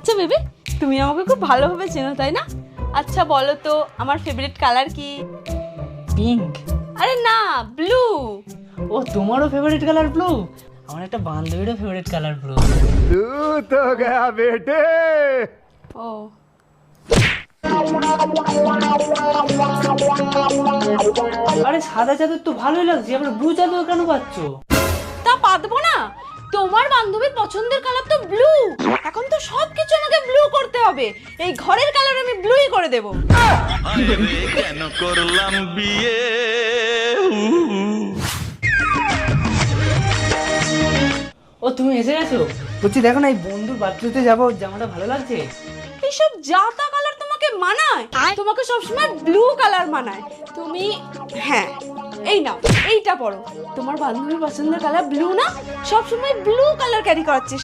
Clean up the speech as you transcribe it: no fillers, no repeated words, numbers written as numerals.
আচ্ছা বেবি, তুমি আমাকে খুব ভালোভাবে চেনো তাই না? আচ্ছা বলো তো আমার ফেভারিট কালার কি? পিঙ্ক। আরে না, ব্লু। ও তোমারও ফেভারিট কালার ব্লু? আমার একটা বান্ধবীরও ফেভারিট কালার ব্লু। तू तो गया बेटे। ও আরে সাদা চাদর তো ভালোই লাগছে, আবার ব্লু চাদর কেন পাচ্ছ? তা পাতবো না? তোমার বান্ধবীর পছন্দের কালার তো ব্লু। এখন তো সবকিছু আমাকে ব্লু করতে হবে। এই ঘরের কালার আমি ব্লুই করে দেব। আরে কেন করলাম বিয়ে ও তুমি এসে গেছো? বলছি দেখো না, এই বন্ধুর বার্থডেতে যাবো, জামাটা ভালো লাগছে? এইসব জাতা কালার তোমাকে মানায়? তোমাকে সবসময় ব্লু কালার মানায়। তুমি হ্যাঁ এই নাও, এইটা পরো। তোমার বান্ধবীর পছন্দের কালার ব্লু না? সবসময় ব্লু কালার ক্যারি করার চেষ্টা